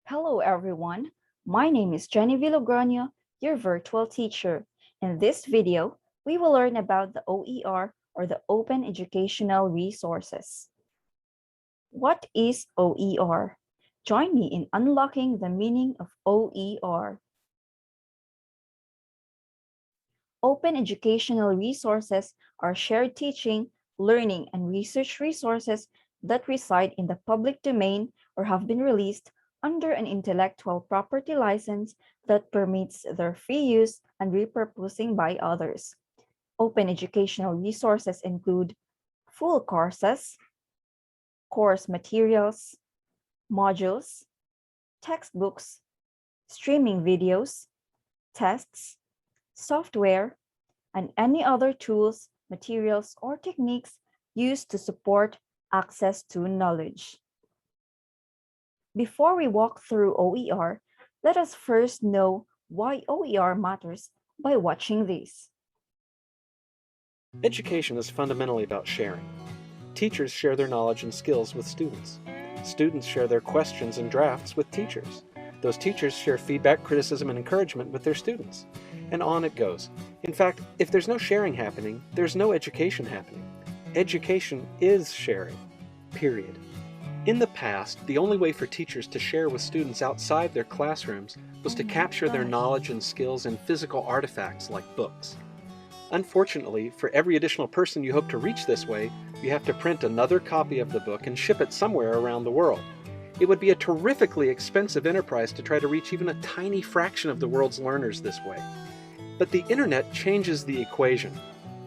Hello, everyone. My name is Jenny Villograno, your virtual teacher. In this video, we will learn about the OER or the Open Educational Resources. What is OER? Join me in unlocking the meaning of OER. Open educational resources are shared teaching, learning, and research resources that reside in the public domain or have been released under an intellectual property license that permits their free use and repurposing by others. Open educational resources include full courses, course materials, modules, textbooks, streaming videos, tests, software, and any other tools, materials, or techniques used to support access to knowledge. Before we walk through OER, let us first know why OER matters by watching this. Education is fundamentally about sharing. Teachers share their knowledge and skills with students. Students share their questions and drafts with teachers. Those teachers share feedback, criticism, and encouragement with their students. And on it goes. In fact, if there's no sharing happening, there's no education happening. Education is sharing, period. In the past, the only way for teachers to share with students outside their classrooms was to capture their knowledge and skills in physical artifacts like books. Unfortunately, for every additional person you hope to reach this way, you have to print another copy of the book and ship it somewhere around the world. It would be a terrifically expensive enterprise to try to reach even a tiny fraction of the world's learners this way. But the internet changes the equation.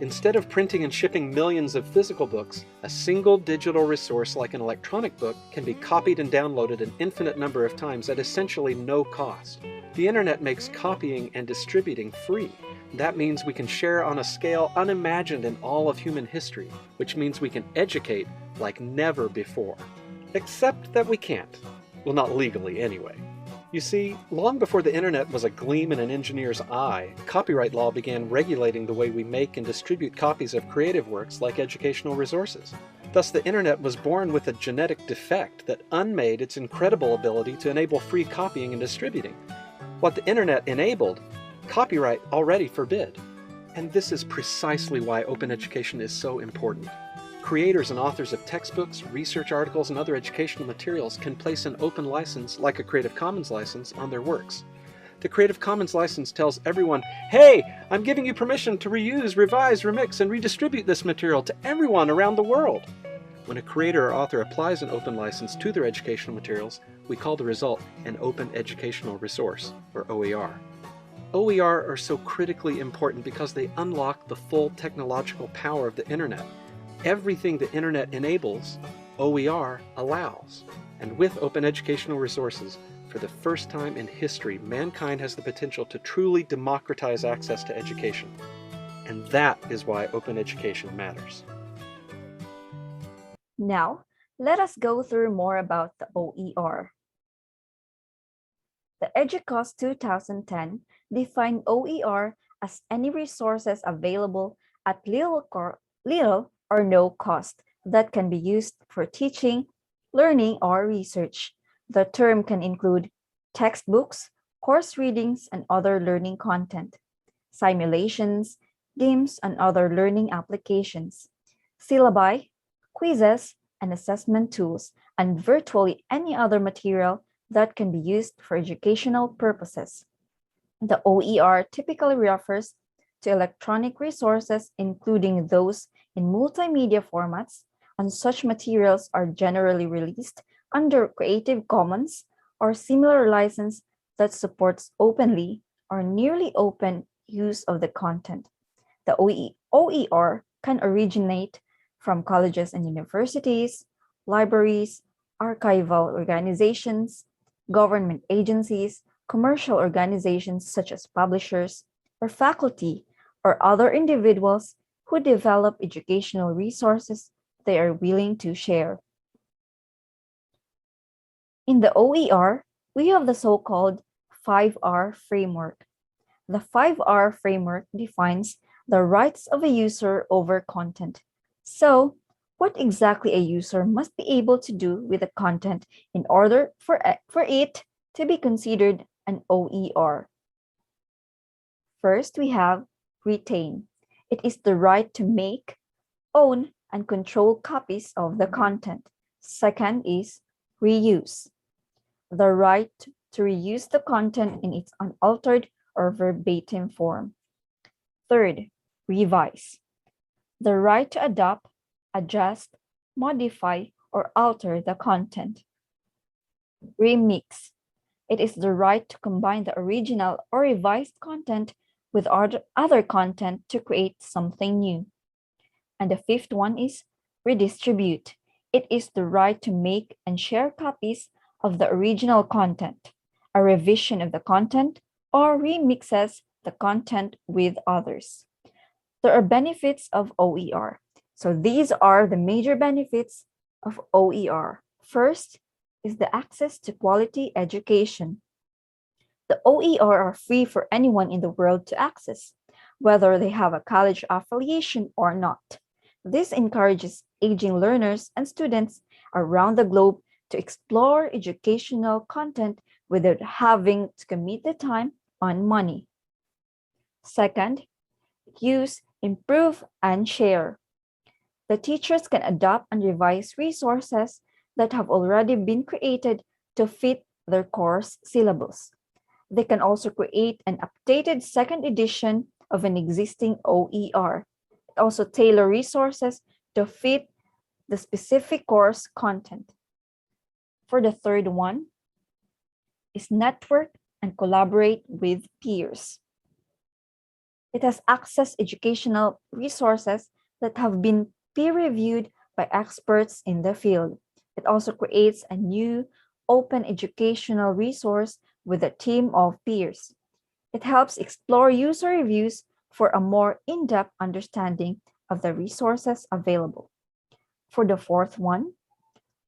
Instead of printing and shipping millions of physical books, a single digital resource like an electronic book can be copied and downloaded an infinite number of times at essentially no cost. The internet makes copying and distributing free. That means we can share on a scale unimagined in all of human history, which means we can educate like never before. Except that we can't. Well, not legally anyway. You see, long before the internet was a gleam in an engineer's eye, copyright law began regulating the way we make and distribute copies of creative works like educational resources. Thus, the internet was born with a genetic defect that unmade its incredible ability to enable free copying and distributing. What the internet enabled, copyright already forbid. And this is precisely why open education is so important. Creators and authors of textbooks, research articles, and other educational materials can place an open license, like a Creative Commons license, on their works. The Creative Commons license tells everyone, hey, I'm giving you permission to reuse, revise, remix, and redistribute this material to everyone around the world. When a creator or author applies an open license to their educational materials, we call the result an Open Educational Resource, or OER. OER are so critically important because they unlock the full technological power of the internet. Everything the internet enables, OER allows. And with open educational resources, for the first time in history, mankind has the potential to truly democratize access to education. And that is why open education matters. Now, let us go through more about the OER. The EDUCAUSE 2010 defined OER as any resources available at little or no cost that can be used for teaching, learning, or research. The term can include textbooks, course readings, and other learning content, simulations, games, and other learning applications, syllabi, quizzes, and assessment tools, and virtually any other material that can be used for educational purposes. The OER typically refers to electronic resources, including those in multimedia formats, and such materials are generally released under Creative Commons or similar license that supports openly or nearly open use of the content. The OER can originate from colleges and universities, libraries, archival organizations, government agencies, commercial organizations such as publishers, or faculty, or other individuals who develop educational resources they are willing to share. In the OER, we have the so-called 5R framework. The 5R framework defines the rights of a user over content. So, what exactly a user must be able to do with the content in order for it to be considered an OER. First, we have retain. It is the right to make, own, and control copies of the content. Second is reuse. The right to reuse the content in its unaltered or verbatim form. Third, revise. The right to adopt, adjust, modify, or alter the content. Remix. It is the right to combine the original or revised content with other content to create something new. And the fifth one is redistribute. It is the right to make and share copies of the original content, a revision of the content, or remixes the content with others. There are benefits of OER. So these are the major benefits of OER. First is the access to quality education. The OER are free for anyone in the world to access, whether they have a college affiliation or not. This encourages aging learners and students around the globe to explore educational content without having to commit the time and money. Second, use, improve, and share. The teachers can adopt and revise resources that have already been created to fit their course syllabus. They can also create an updated second edition of an existing OER. Also tailor resources to fit the specific course content. For the third one is network and collaborate with peers. It has access educational resources that have been peer-reviewed by experts in the field. It also creates a new open educational resource with a team of peers. It helps explore user reviews for a more in-depth understanding of the resources available. For the fourth one,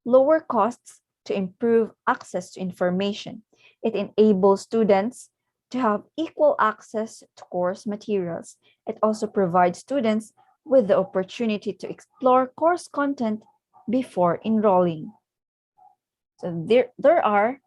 lower costs to improve access to information. It enables students to have equal access to course materials. It also provides students with the opportunity to explore course content before enrolling. So there are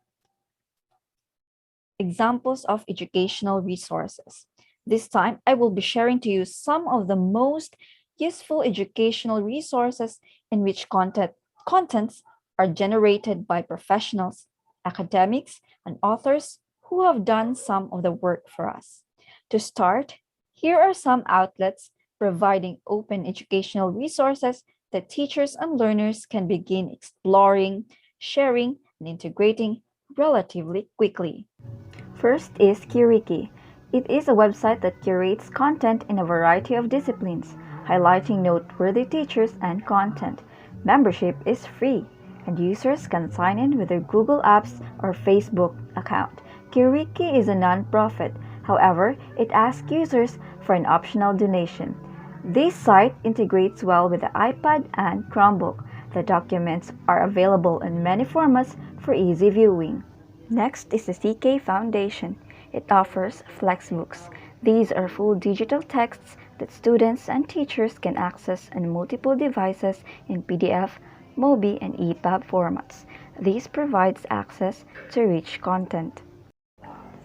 examples of educational resources. This time, I will be sharing to you some of the most useful educational resources in which contents are generated by professionals, academics, and authors who have done some of the work for us. To start, here are some outlets providing open educational resources that teachers and learners can begin exploring, sharing, and integrating relatively quickly. First is Curriki. It is a website that curates content in a variety of disciplines, highlighting noteworthy teachers and content. Membership is free, and users can sign in with their Google Apps or Facebook account. Curriki is a non-profit. However, it asks users for an optional donation. This site integrates well with the iPad and Chromebook. The documents are available in many formats for easy viewing. Next is the CK Foundation. It offers Flexbooks. These are full digital texts that students and teachers can access on multiple devices in PDF, MOBI, and EPUB formats. This provides access to rich content.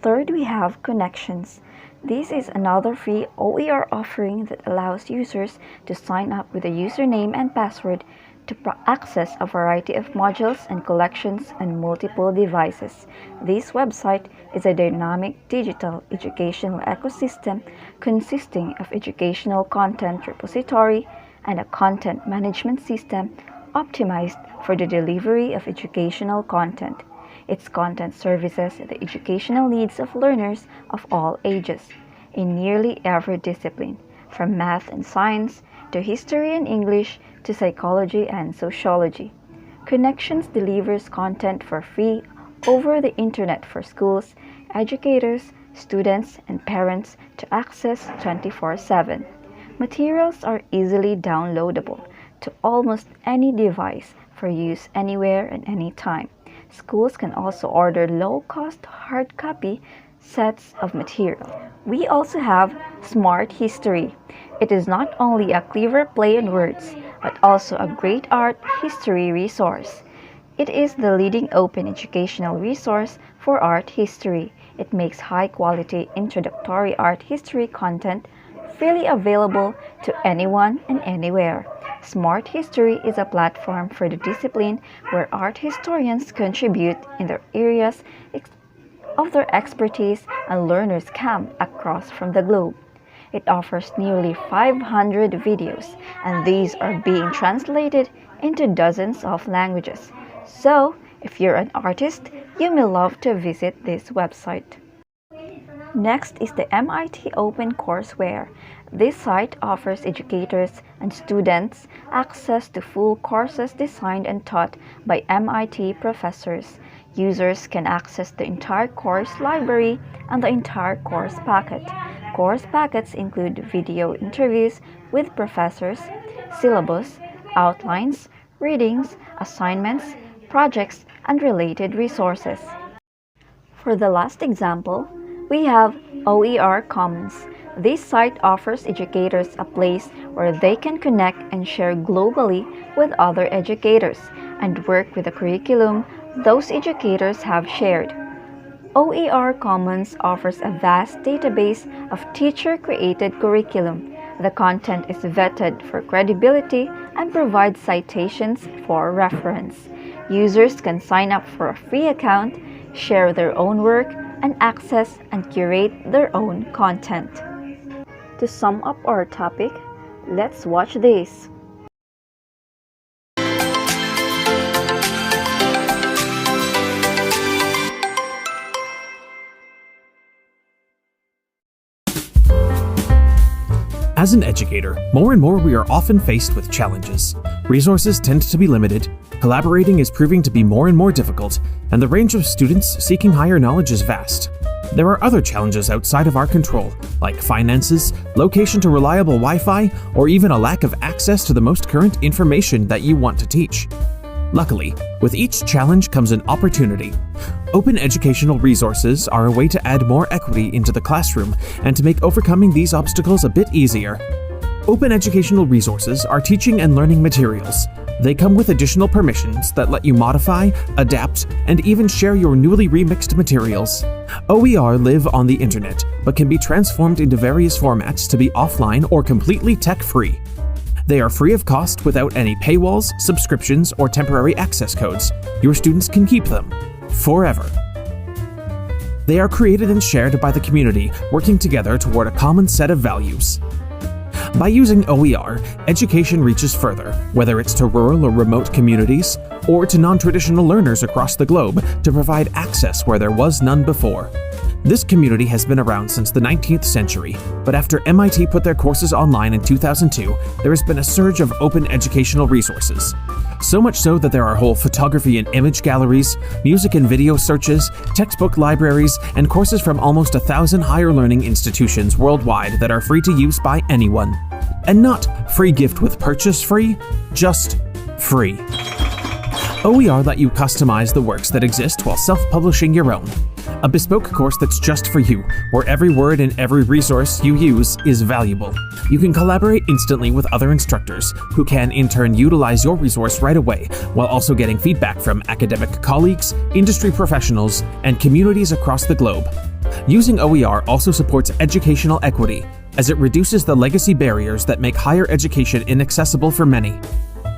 Third, we have Connections. This is another free OER offering that allows users to sign up with a username and password to access a variety of modules and collections on multiple devices. This website is a dynamic digital educational ecosystem consisting of educational content repository and a content management system optimized for the delivery of educational content. Its content services the educational needs of learners of all ages in nearly every discipline, from math and science to history and English to psychology and sociology. Connections delivers content for free over the internet for schools, educators, students, and parents to access 24/7. Materials are easily downloadable to almost any device for use anywhere and anytime. Schools can also order low-cost hard copy sets of material. We also have Smart History. It is not only a clever play on words, but also a great art history resource. It is the leading open educational resource for art history. It makes high-quality introductory art history content freely available to anyone and anywhere. Smart History is a platform for the discipline where art historians contribute in their areas of their expertise and learners come across from the globe. It offers nearly 500 videos, and these are being translated into dozens of languages. So, if you're an artist, you may love to visit this website. Next is the MIT Open Courseware. This site offers educators and students access to full courses designed and taught by MIT professors. Users can access the entire course library and the entire course packet. Course packets include video interviews with professors, syllabus, outlines, readings, assignments, projects, and related resources. For the last example, we have OER Commons. This site offers educators a place where they can connect and share globally with other educators and work with the curriculum those educators have shared. OER Commons offers a vast database of teacher-created curriculum. The content is vetted for credibility and provides citations for reference. Users can sign up for a free account, share their own work, and access and curate their own content. To sum up our topic, let's watch this. As an educator, more and more we are often faced with challenges. Resources tend to be limited, collaborating is proving to be more and more difficult, and the range of students seeking higher knowledge is vast. There are other challenges outside of our control, like finances, location to reliable Wi-Fi, or even a lack of access to the most current information that you want to teach. Luckily, with each challenge comes an opportunity. Open educational resources are a way to add more equity into the classroom and to make overcoming these obstacles a bit easier. Open educational resources are teaching and learning materials. They come with additional permissions that let you modify, adapt, and even share your newly remixed materials. OER live on the internet, but can be transformed into various formats to be offline or completely tech-free. They are free of cost without any paywalls, subscriptions, or temporary access codes. Your students can keep them forever. They are created and shared by the community, working together toward a common set of values. By using OER, education reaches further, whether it's to rural or remote communities, or to non-traditional learners across the globe to provide access where there was none before. This community has been around since the 19th century, but after MIT put their courses online in 2002, there has been a surge of open educational resources. So much so that there are whole photography and image galleries, music and video searches, textbook libraries, and courses from almost 1,000 higher learning institutions worldwide that are free to use by anyone. And not free gift with purchase free, just free. OER let you customize the works that exist while self-publishing your own. A bespoke course that's just for you, where every word and every resource you use is valuable. You can collaborate instantly with other instructors, who can in turn utilize your resource right away, while also getting feedback from academic colleagues, industry professionals, and communities across the globe. Using OER also supports educational equity, as it reduces the legacy barriers that make higher education inaccessible for many.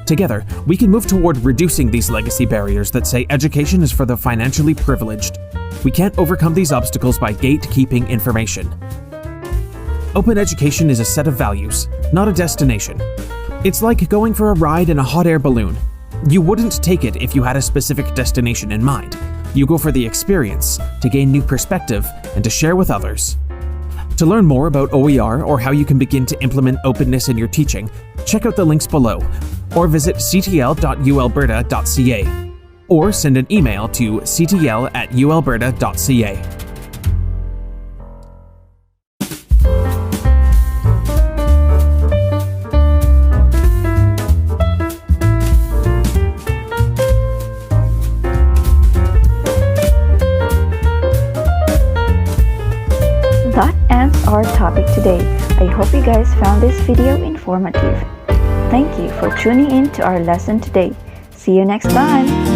Together, we can move toward reducing these legacy barriers that say education is for the financially privileged. We can't overcome these obstacles by gatekeeping information. Open education is a set of values, not a destination. It's like going for a ride in a hot air balloon. You wouldn't take it if you had a specific destination in mind. You go for the experience, to gain new perspective, and to share with others. To learn more about OER or how you can begin to implement openness in your teaching, check out the links below, or visit ctl.ualberta.ca, or send an email to ctl@ualberta.ca. That ends our topic today. I hope you guys found this video informative. Thank you for tuning in to our lesson today. See you next time!